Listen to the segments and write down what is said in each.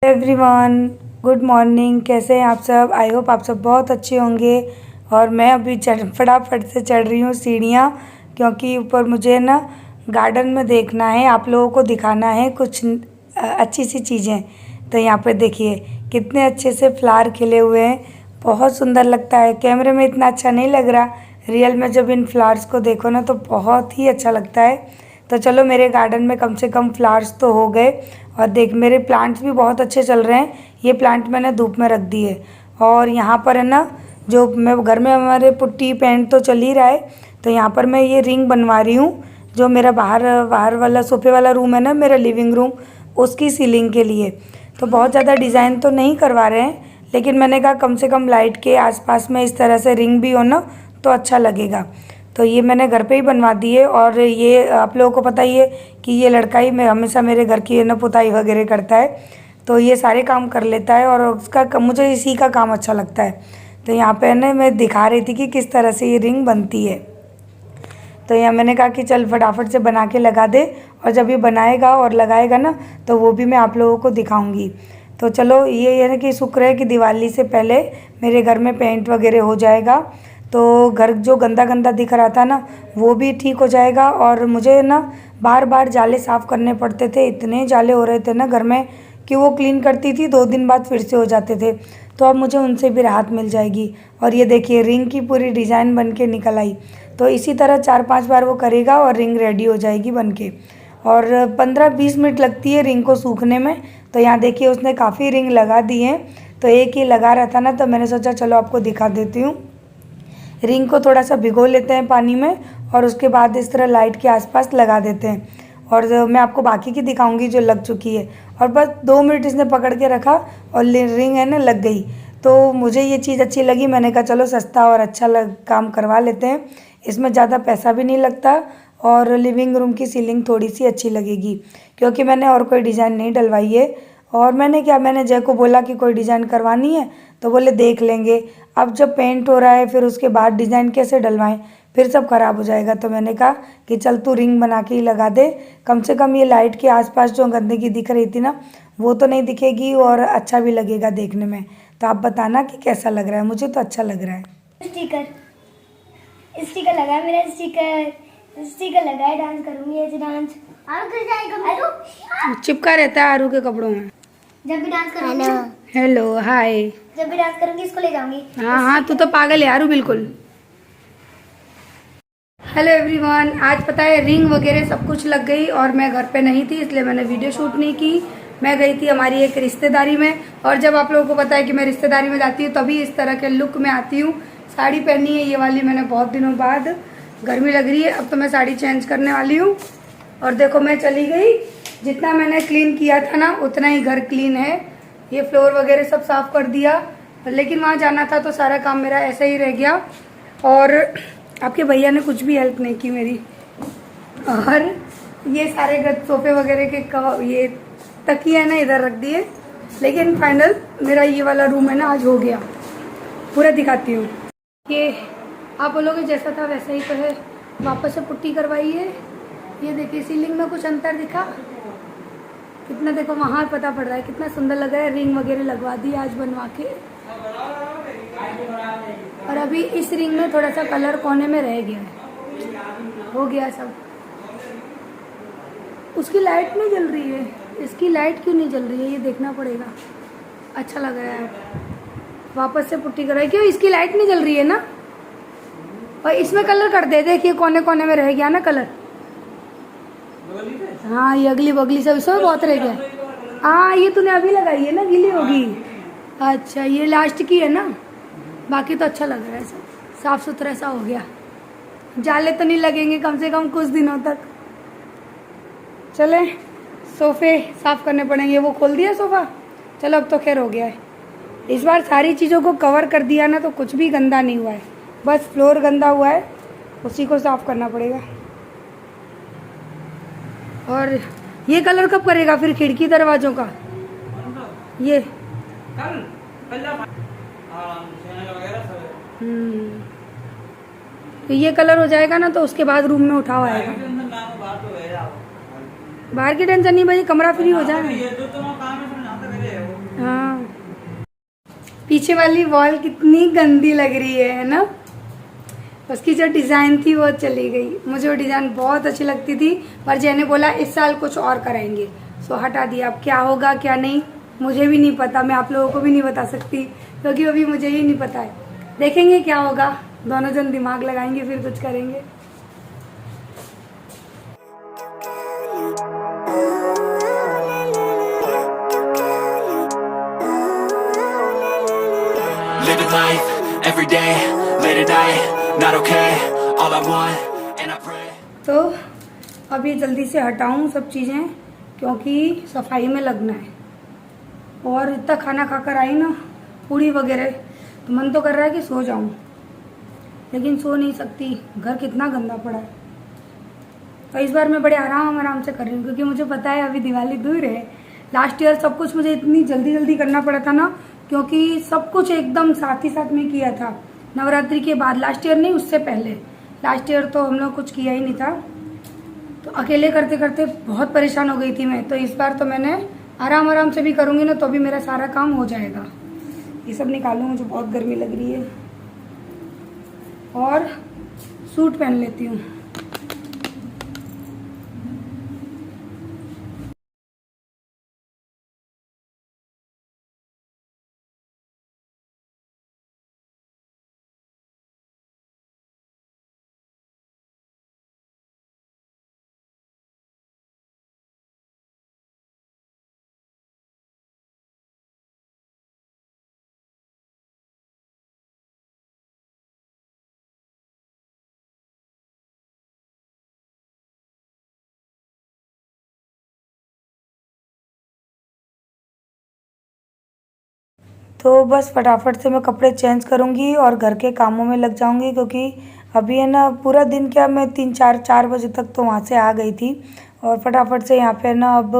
Everyone, good morning. कैसे हैं आप सब? आई होप आप सब बहुत अच्छे होंगे। और मैं अभी फटाफट से चढ़ रही हूँ सीढ़ियाँ, क्योंकि ऊपर मुझे ना गार्डन में देखना है, आप लोगों को दिखाना है कुछ अच्छी सी चीज़ें। तो यहाँ पे देखिए कितने अच्छे से फ्लावर खिले हुए हैं, बहुत सुंदर लगता है। कैमरे में इतना अच्छा नहीं लग रहा, रियल में जब इन फ्लावर्स को देखो ना तो बहुत ही अच्छा लगता है। तो चलो, मेरे गार्डन में कम से कम फ्लावर्स तो हो गए। और देख, मेरे प्लांट्स भी बहुत अच्छे चल रहे हैं। ये प्लांट मैंने धूप में रख दिए। और यहाँ पर है ना, जो मैं घर में हमारे पुट्टी पेंट तो चल ही रहा है, तो यहाँ पर मैं ये रिंग बनवा रही हूँ। जो मेरा बाहर बाहर वाला सोफे वाला रूम है ना, मेरा लिविंग रूम, उसकी सीलिंग के लिए। तो बहुत ज़्यादा डिज़ाइन तो नहीं करवा रहे हैं, लेकिन मैंने कहा कम से कम लाइट के आसपास में इस तरह से रिंग भी हो ना तो अच्छा लगेगा। तो ये मैंने घर पे ही बनवा दिए। और ये आप लोगों को पता ही है कि ये लड़का ही मैं हमेशा मेरे घर की ना पुताई वगैरह करता है, तो ये सारे काम कर लेता है और उसका मुझे इसी का काम अच्छा लगता है। तो यहाँ पे ना मैं दिखा रही थी कि किस तरह से ये रिंग बनती है। तो यहाँ मैंने कहा कि चल फटाफट से बना के लगा दे, और जब ये बनाएगा और लगाएगा ना तो वो भी मैं आप लोगों को दिखाऊंगी। तो चलो, ये है ना कि शुक्र है कि दिवाली से पहले मेरे घर में पेंट वगैरह हो जाएगा, तो घर जो गंदा गंदा दिख रहा था ना वो भी ठीक हो जाएगा। और मुझे ना बार बार जाले साफ़ करने पड़ते थे, इतने जाले हो रहे थे ना घर में कि वो क्लीन करती थी 2 दिन बाद फिर से हो जाते थे। तो अब मुझे उनसे भी राहत मिल जाएगी। और ये देखिए रिंग की पूरी डिज़ाइन बन के निकल आई। तो इसी तरह 4-5 बार वो करेगा और रिंग रेडी हो जाएगी बन के। और 15-20 मिनट लगती है रिंग को सूखने में। तो यहाँ देखिए उसने काफ़ी रिंग लगा दी हैं, तो एक ही लगा रहा था ना, तो मैंने सोचा चलो आपको दिखा देती हूँ। रिंग को थोड़ा सा भिगो लेते हैं पानी में, और उसके बाद इस तरह लाइट के आसपास लगा देते हैं। और मैं आपको बाकी की दिखाऊंगी जो लग चुकी है। और बस 2 मिनट इसने पकड़ के रखा और रिंग है ना लग गई। तो मुझे ये चीज़ अच्छी लगी, मैंने कहा चलो सस्ता और अच्छा काम करवा लेते हैं। इसमें ज़्यादा पैसा भी नहीं लगता, और लिविंग रूम की सीलिंग थोड़ी सी अच्छी लगेगी, क्योंकि मैंने और कोई डिज़ाइन नहीं डलवाई है। और मैंने जय को बोला कि कोई डिज़ाइन करवानी है, तो बोले देख लेंगे। अब जब पेंट हो रहा है फिर उसके बाद डिज़ाइन कैसे डलवाएं, फिर सब ख़राब हो जाएगा। तो मैंने कहा कि चल तू रिंग बना के ही लगा दे, कम से कम ये लाइट के आसपास जो गंदगी दिख रही थी ना वो तो नहीं दिखेगी, और अच्छा भी लगेगा देखने में। तो आप बताना कि कैसा लग रहा है। मुझे तो अच्छा लग रहा है। स्टिकर स्टिकर लगा है, मेरा स्टिकर लगा है। डांस करूंगी, ऐसे डांस आरू कर जाएगा। चिपका रहता है आरू के कपड़ों में। जब भी डांस करूंगी, हेलो हाय, जब भी डांस करूंगी इसको ले जाऊंगी। हाँ हाँ, तू तो पागल है आरू बिल्कुल। हेलो एवरीवन, आज पता है रिंग वगैरह सब कुछ लग गई, और मैं घर पे नहीं थी इसलिए मैंने वीडियो शूट नहीं की। मैं गई थी हमारी एक रिश्तेदारी में, और जब आप लोगों को पता है कि मैं रिश्तेदारी में जाती हूँ तभी इस तरह के लुक में आती हूँ। साड़ी पहनी है ये वाली मैंने बहुत दिनों बाद, गर्मी लग रही है, अब तो मैं साड़ी चेंज करने वाली हूँ। और देखो मैं चली गई, जितना मैंने क्लीन किया था ना उतना ही घर क्लीन है। ये फ्लोर वगैरह सब साफ कर दिया, लेकिन वहाँ जाना था तो सारा काम मेरा ऐसा ही रह गया। और आपके भैया ने कुछ भी हेल्प नहीं की मेरी। और ये सारे सोफे वगैरह के ये तकिए ना इधर रख दिए। लेकिन फाइनल मेरा ये वाला रूम है ना आज हो गया, पूरा दिखाती हूँ। ये आप बोलोगे जैसा था वैसा ही तो है, वापस से पुट्टी करवाई है। ये देखिए सीलिंग में कुछ अंतर दिखा कितना, देखो वहाँ पता पड़ रहा है कितना सुंदर लग रहा है। रिंग वगैरह लगवा दी आज बनवा के। और अभी इस रिंग में थोड़ा सा कलर कोने में रह गया है, हो गया सब। उसकी लाइट नहीं जल रही है, इसकी लाइट क्यों नहीं जल रही है ये देखना पड़ेगा। अच्छा लग रहा है, वापस से पुट्टी कराई। क्यों इसकी लाइट नहीं जल रही है ना? और इसमें कलर कर दे, देखिए कोने कोने में रह गया ना कलर। हाँ ये अगली बगली सब इसमें बहुत रह गया। हाँ ये तूने अभी लगाई है ना, गीली होगी। अच्छा ये लास्ट की है ना, बाकी तो अच्छा लग रहा है, सब साफ सुथरा सा हो गया। जाले तो नहीं लगेंगे कम से कम कुछ दिनों तक। चले सोफे साफ करने पड़ेंगे। वो खोल दिया सोफा, चलो अब तो खैर हो गया है। इस बार सारी चीज़ों को कवर कर दिया ना तो कुछ भी गंदा नहीं हुआ है, बस फ्लोर गंदा हुआ है, उसी को साफ करना पड़ेगा। और ये कलर कब करेगा फिर खिड़की दरवाजों का? ये तो ये कलर हो जाएगा ना तो उसके बाद रूम में उठाव आएगा। बाहर की टेंशन नहीं भाई, कमरा फ्री हो जाए। पीछे वाली वॉल कितनी गंदी लग रही है ना। उसकी जो डिज़ाइन थी वो चली गई। मुझे वो डिज़ाइन बहुत अच्छी लगती थी, पर जय ने बोला इस साल कुछ और कराएंगे, सो हटा दिया। अब क्या होगा क्या नहीं मुझे भी नहीं पता, मैं आप लोगों को भी नहीं बता सकती, क्योंकि अभी मुझे ही नहीं पता है। देखेंगे क्या होगा, दोनों जन दिमाग लगाएंगे फिर कुछ करेंगे। Living life, every day, late at night, not okay, all I want, and I pray. तो अब ये जल्दी से हटाऊं सब चीज़ें, क्योंकि सफाई में लगना है। और इतना खाना खाकर आई ना, पूड़ी वगैरह, तो मन तो कर रहा है कि सो जाऊं, लेकिन सो नहीं सकती, घर कितना गंदा पड़ा है। तो इस बार मैं बड़े आराम से कर रही हूँ, क्योंकि मुझे पता है अभी दिवाली दूर है। लास्ट ईयर सब कुछ मुझे इतनी जल्दी करना पड़ा था ना, क्योंकि सब कुछ एकदम साथ ही साथ में किया था नवरात्रि के बाद। लास्ट ईयर नहीं, उससे पहले। लास्ट ईयर तो हम लोग कुछ किया ही नहीं था, तो अकेले करते करते बहुत परेशान हो गई थी मैं। तो इस बार तो मैंने आराम से भी करूँगी ना, तो भी मेरा सारा काम हो जाएगा। ये सब निकालूँ, मुझे बहुत गर्मी लग रही है। और सूट पहन लेती हूँ। तो बस फटाफट से मैं कपड़े चेंज करूँगी और घर के कामों में लग जाऊँगी, क्योंकि अभी है ना पूरा दिन क्या, मैं 4 बजे तक तो वहाँ से आ गई थी। और फटाफट से यहाँ पे ना अब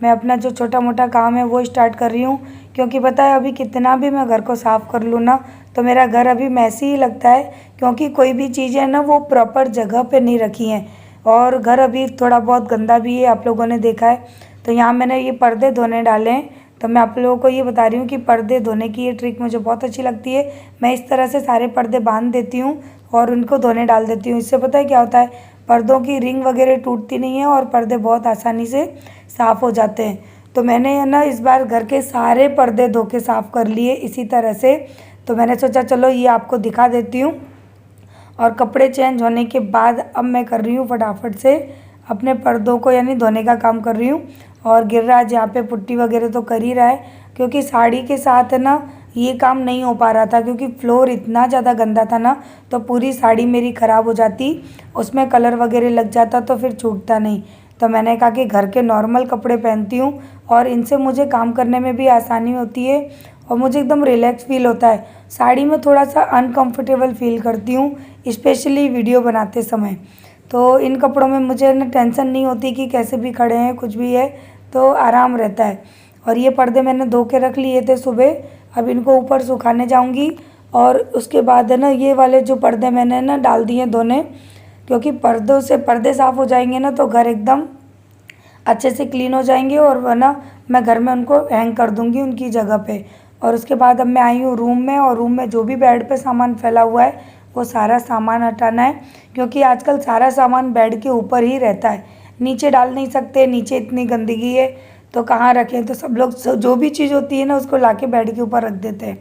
मैं अपना जो छोटा मोटा काम है वो स्टार्ट कर रही हूँ, क्योंकि पता है अभी कितना भी मैं घर को साफ़ कर लूँ ना, तो मेरा घर अभी मैसी ही लगता है, क्योंकि कोई भी चीज़ें ना वो प्रॉपर जगह पे नहीं रखी हैं। और घर अभी थोड़ा बहुत गंदा भी है, आप लोगों ने देखा है। तो यहाँ मैंने ये पर्दे धोने डाले हैं, तो मैं आप लोगों को ये बता रही हूँ कि पर्दे धोने की ये ट्रिक मुझे बहुत अच्छी लगती है। मैं इस तरह से सारे पर्दे बांध देती हूँ और उनको धोने डाल देती हूँ। इससे पता है क्या होता है, पर्दों की रिंग वगैरह टूटती नहीं है और पर्दे बहुत आसानी से साफ़ हो जाते हैं। तो मैंने है ना इस बार घर के सारे पर्दे धो के साफ़ कर लिए इसी तरह से। तो मैंने सोचा चलो ये आपको दिखा देती हूँ। और कपड़े चेंज होने के बाद अब मैं कर रही हूँ फटाफट से अपने पर्दों को यानी धोने का काम कर रही हूँ। और गिरिराज यहाँ पे पुट्टी वगैरह तो कर ही रहा है, क्योंकि साड़ी के साथ है ना ये काम नहीं हो पा रहा था, क्योंकि फ्लोर इतना ज़्यादा गंदा था ना, तो पूरी साड़ी मेरी ख़राब हो जाती, उसमें कलर वगैरह लग जाता तो फिर छूटता नहीं। तो मैंने कहा कि घर के नॉर्मल कपड़े पहनती हूँ और इनसे मुझे काम करने में भी आसानी होती है और मुझे एकदम रिलैक्स फील होता है। साड़ी में थोड़ा सा अनकंफर्टेबल फील करती हूँ, स्पेशली वीडियो बनाते समय। तो इन कपड़ों में मुझे ना टेंशन नहीं होती कि कैसे भी खड़े हैं, कुछ भी है तो आराम रहता है। और ये पर्दे मैंने धो के रख लिए थे सुबह, अब इनको ऊपर सुखाने जाऊंगी। और उसके बाद है ना ये वाले जो पर्दे मैंने ना डाल दिए धोने, क्योंकि पर्दों से पर्दे साफ़ हो जाएंगे ना तो घर एकदम अच्छे से क्लीन हो जाएंगे और वरना मैं घर में उनको हैंग कर दूंगी उनकी जगह पे। और उसके बाद अब मैं आई हूँ रूम में, और रूम में जो भी बेड पे सामान फैला हुआ है वो सारा सामान हटाना है, क्योंकि आजकल सारा सामान बेड के ऊपर ही रहता है, नीचे डाल नहीं सकते, नीचे इतनी गंदगी है तो कहाँ रखें। तो सब लोग जो भी चीज़ होती है ना उसको लाके बेड के ऊपर रख देते हैं।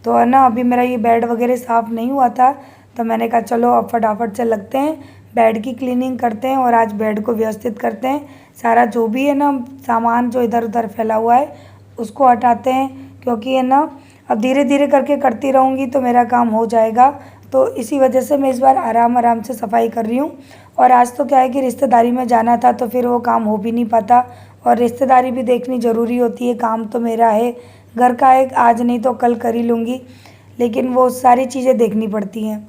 तो है ना अभी मेरा ये बेड वगैरह साफ़ नहीं हुआ था, तो मैंने कहा चलो अब फटाफट से लगते हैं, बेड की क्लीनिंग करते हैं और आज बेड को व्यवस्थित करते हैं। सारा जो भी है ना सामान जो इधर उधर फैला हुआ है उसको हटाते हैं, क्योंकि है ना अब धीरे धीरे करके करती रहूँगी तो मेरा काम हो जाएगा। तो इसी वजह से मैं इस बार आराम से सफाई कर रही हूँ। और आज तो क्या है कि रिश्तेदारी में जाना था तो फिर वो काम हो भी नहीं पाता, और रिश्तेदारी भी देखनी ज़रूरी होती है। काम तो मेरा है, घर का है, आज नहीं तो कल कर ही लूँगी, लेकिन वो सारी चीज़ें देखनी पड़ती हैं।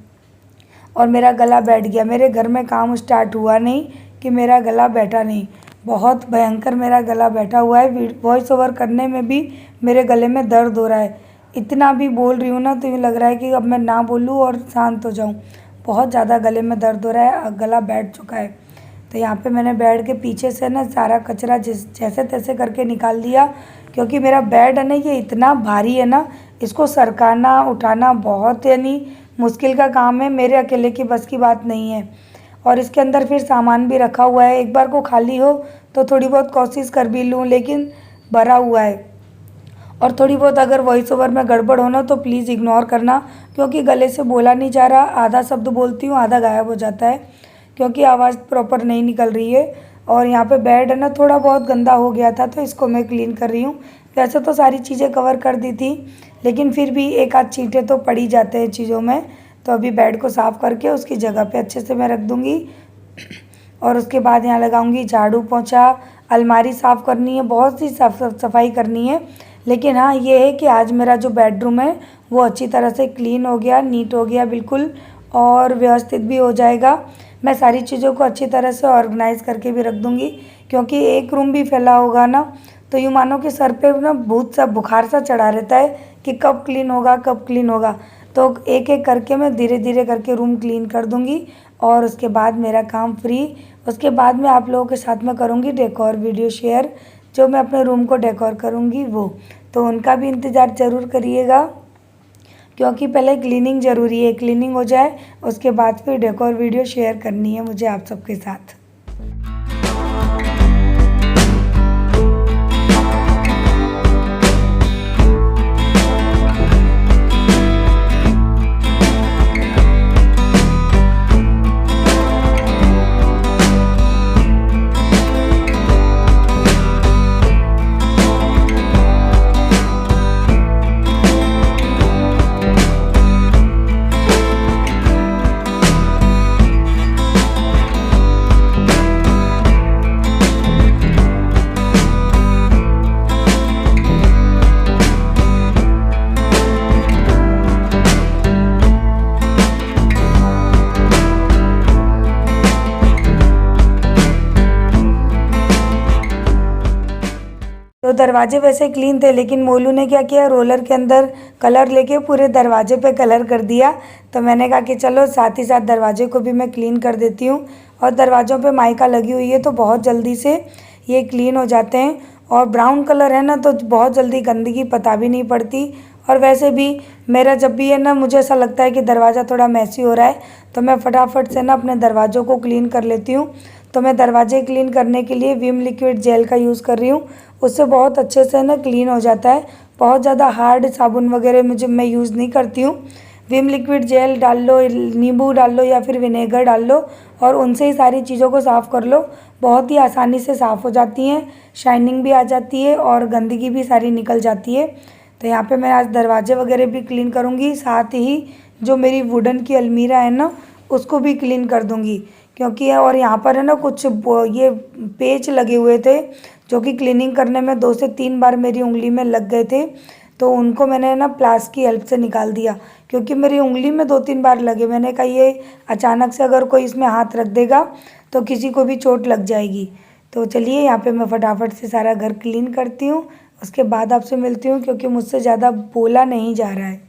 और मेरा गला बैठ गया, मेरे घर में काम स्टार्ट हुआ नहीं कि मेरा गला बैठा नहीं, बहुत भयंकर मेरा गला बैठा हुआ है। वॉइस ओवर करने में भी मेरे गले में दर्द हो रहा है, इतना भी बोल रही हूँ ना तो यूँ लग रहा है कि अब मैं ना बोलूँ और शांत हो जाऊँ। बहुत ज़्यादा गले में दर्द हो रहा है, गला बैठ चुका है। तो यहाँ पे मैंने बेड के पीछे से ना सारा कचरा जैसे तैसे करके निकाल दिया, क्योंकि मेरा बेड है ना ये इतना भारी है ना, इसको सरकाना उठाना बहुत यानी मुश्किल का काम है, मेरे अकेले की बस की बात नहीं है। और इसके अंदर फिर सामान भी रखा हुआ है, एक बार को खाली हो तो थोड़ी बहुत कोशिश कर भी लूँ, लेकिन भरा हुआ है। और थोड़ी बहुत अगर वॉइस ओवर में गड़बड़ हो ना तो प्लीज़ इग्नोर करना, क्योंकि गले से बोला नहीं जा रहा, आधा शब्द बोलती हूँ आधा गायब हो जाता है, क्योंकि आवाज़ प्रॉपर नहीं निकल रही है। और यहाँ पे बेड है ना थोड़ा बहुत गंदा हो गया था, तो इसको मैं क्लीन कर रही हूँ। वैसे तो सारी चीज़ें कवर कर दी थी, लेकिन फिर भी एक आध चींटे तो पड़ ही जाते हैं चीज़ों में। तो अभी बेड को साफ़ करके उसकी जगह पे अच्छे से मैं रख दूँगी। और उसके बाद यहाँ लगाऊंगी झाड़ू पोंछा, अलमारी साफ़ करनी है, बहुत सी सफाई करनी है। लेकिन हाँ ये है कि आज मेरा जो बेडरूम है वो अच्छी तरह से क्लीन हो गया, नीट हो गया बिल्कुल, और व्यवस्थित भी हो जाएगा। मैं सारी चीज़ों को अच्छी तरह से ऑर्गेनाइज़ करके भी रख दूँगी, क्योंकि एक रूम भी फैला होगा ना तो यूँ मानो कि सर पे ना भूत सा बुखार सा चढ़ा रहता है कि कब क्लीन होगा कब क्लीन होगा। तो एक एक करके मैं धीरे धीरे करके रूम क्लीन कर दूँगी, और उसके बाद मेरा काम फ्री। उसके बाद मैं आप लोगों के साथ में करूँगी डेकोर वीडियो शेयर, जो मैं अपने रूम को डेकोर करूँगी वो, तो उनका भी इंतज़ार ज़रूर करिएगा, क्योंकि पहले क्लीनिंग ज़रूरी है। क्लीनिंग हो जाए उसके बाद फिर डेकोर वीडियो शेयर करनी है मुझे आप सबके साथ। तो दरवाजे वैसे क्लीन थे, लेकिन मोलू ने क्या किया, रोलर के अंदर कलर लेके पूरे दरवाजे पे कलर कर दिया। तो मैंने कहा कि चलो साथ ही साथ दरवाजे को भी मैं क्लीन कर देती हूँ। और दरवाज़ों पे माइका लगी हुई है तो बहुत जल्दी से ये क्लीन हो जाते हैं। और ब्राउन कलर है ना तो बहुत जल्दी गंदगी पता भी नहीं पड़ती। और वैसे भी मेरा जब भी है ना मुझे ऐसा लगता है कि दरवाज़ा थोड़ा मैसी हो रहा है, तो मैं फटाफट से ना अपने दरवाज़ों को क्लीन कर लेती हूँ। तो मैं दरवाजे क्लीन करने के लिए विम लिक्विड जेल का यूज़ कर रही हूँ, उससे बहुत अच्छे से ना क्लीन हो जाता है। बहुत ज़्यादा हार्ड साबुन वगैरह मैं यूज़ नहीं करती हूँ। विम लिक्विड जेल डाल लो, नींबू डाल लो या फिर विनेगर डाल लो, और उनसे ही सारी चीज़ों को साफ़ कर लो। बहुत ही आसानी से साफ़ हो जाती हैं, शाइनिंग भी आ जाती है और गंदगी भी सारी निकल जाती है। तो यहाँ पे मैं आज दरवाजे वगैरह भी क्लीन करूँगी, साथ ही जो मेरी वुडन की अलमीरा है ना उसको भी क्लीन कर दूँगी, क्योंकि और यहाँ पर है ना कुछ ये पेच लगे हुए थे जो कि क्लीनिंग करने में 2 से 3 बार मेरी उंगली में लग गए थे। तो उनको मैंने ना प्लास की हेल्प से निकाल दिया, क्योंकि मेरी उंगली में 2-3 बार लगे। मैंने कहा ये अचानक से अगर कोई इसमें हाथ रख देगा तो किसी को भी चोट लग जाएगी। तो चलिए यहाँ पे मैं फटाफट से सारा घर क्लीन करती हूँ, उसके बाद आपसे मिलती हूँ, क्योंकि मुझसे ज़्यादा बोला नहीं जा रहा है।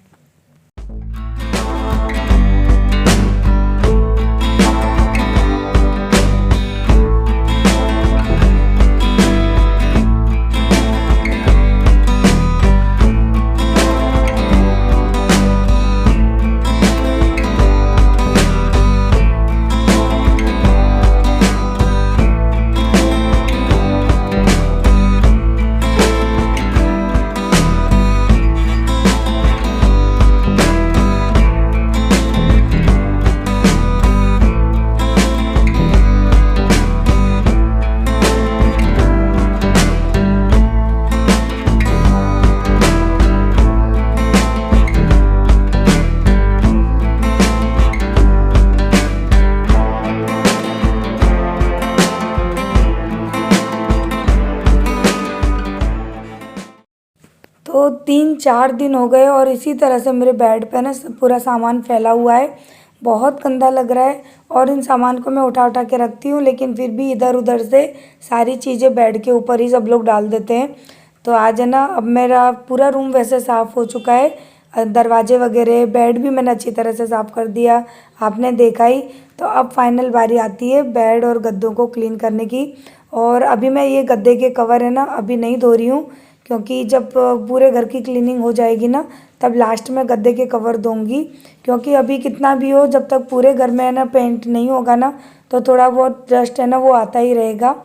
तो 3-4 दिन हो गए और इसी तरह से मेरे बेड पे ना पूरा सामान फैला हुआ है, बहुत गंदा लग रहा है। और इन सामान को मैं उठा उठा के रखती हूँ, लेकिन फिर भी इधर उधर से सारी चीज़ें बेड के ऊपर ही सब लोग डाल देते हैं। तो आज है ना अब मेरा पूरा रूम वैसे साफ़ हो चुका है, दरवाजे वगैरह बेड भी मैंने अच्छी तरह से साफ़ कर दिया, आपने देखा ही। तो अब फाइनल बारी आती है बेड और गद्दों को क्लीन करने की। और अभी मैं ये गद्दे के कवर है ना अभी नहीं धो रही हूँ, क्योंकि जब पूरे घर की क्लीनिंग हो जाएगी ना तब लास्ट में गद्दे के कवर दूंगी, क्योंकि अभी कितना भी हो जब तक पूरे घर में है ना पेंट नहीं होगा ना तो थोड़ा बहुत डस्ट है ना वो आता ही रहेगा।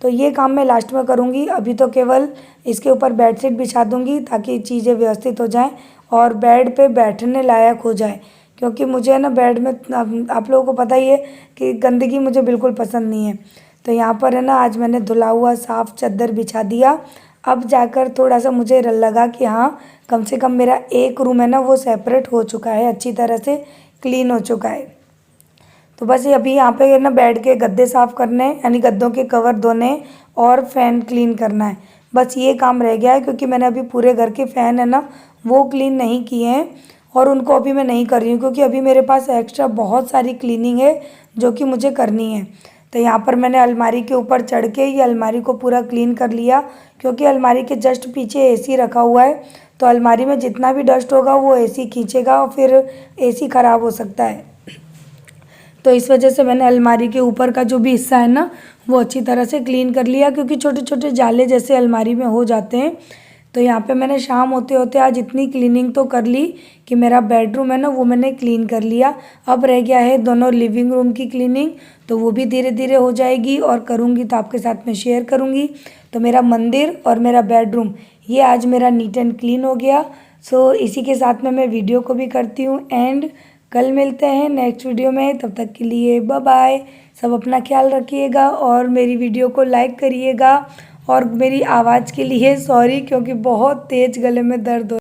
तो ये काम मैं लास्ट में करूँगी। अभी तो केवल इसके ऊपर बेडशीट बिछा दूँगी ताकि चीज़ें व्यवस्थित हो जाएं और बेड पे बैठने लायक हो जाए, क्योंकि मुझे है ना बेड में आप लोगों को पता ही है कि गंदगी मुझे बिल्कुल पसंद नहीं है। तो यहाँ पर है ना आज मैंने धुला हुआ साफ़ चादर बिछा दिया। अब जाकर थोड़ा सा मुझे लगा कि हाँ कम से कम मेरा एक रूम है ना वो सेपरेट हो चुका है, अच्छी तरह से क्लीन हो चुका है। तो बस ये अभी यहाँ पे ना बेड के गद्दे साफ़ करने यानी गद्दों के कवर धोने और फ़ैन क्लीन करना है, बस ये काम रह गया है। क्योंकि मैंने अभी पूरे घर के फ़ैन है ना वो क्लीन नहीं किए हैं और उनको अभी मैं नहीं कर रही हूँ, क्योंकि अभी मेरे पास एक्स्ट्रा बहुत सारी क्लीनिंग है जो कि मुझे करनी है। तो यहाँ पर मैंने अलमारी के ऊपर चढ़ के ये अलमारी को पूरा क्लीन कर लिया, क्योंकि अलमारी के जस्ट पीछे एसी रखा हुआ है। तो अलमारी में जितना भी डस्ट होगा वो एसी खींचेगा और फिर एसी ख़राब हो सकता है। तो इस वजह से मैंने अलमारी के ऊपर का जो भी हिस्सा है ना वो अच्छी तरह से क्लीन कर लिया, क्योंकि छोटे छोटे जाले जैसे अलमारी में हो जाते हैं। तो यहाँ पे मैंने शाम होते होते आज इतनी क्लीनिंग तो कर ली कि मेरा बेडरूम है ना वो मैंने क्लीन कर लिया। अब रह गया है दोनों लिविंग रूम की क्लीनिंग, तो वो भी धीरे धीरे हो जाएगी और करूँगी तो आपके साथ में शेयर करूँगी। तो मेरा मंदिर और मेरा बेडरूम ये आज मेरा नीट एंड क्लीन हो गया। सो इसी के साथ में मैं वीडियो को भी करती हूँ एंड कल मिलते हैं नेक्स्ट वीडियो में। तब तक के लिए बाय बाय। सब अपना ख्याल रखिएगा और मेरी वीडियो को लाइक करिएगा। और मेरी आवाज़ के लिए सॉरी, क्योंकि बहुत तेज़ गले में दर्द हो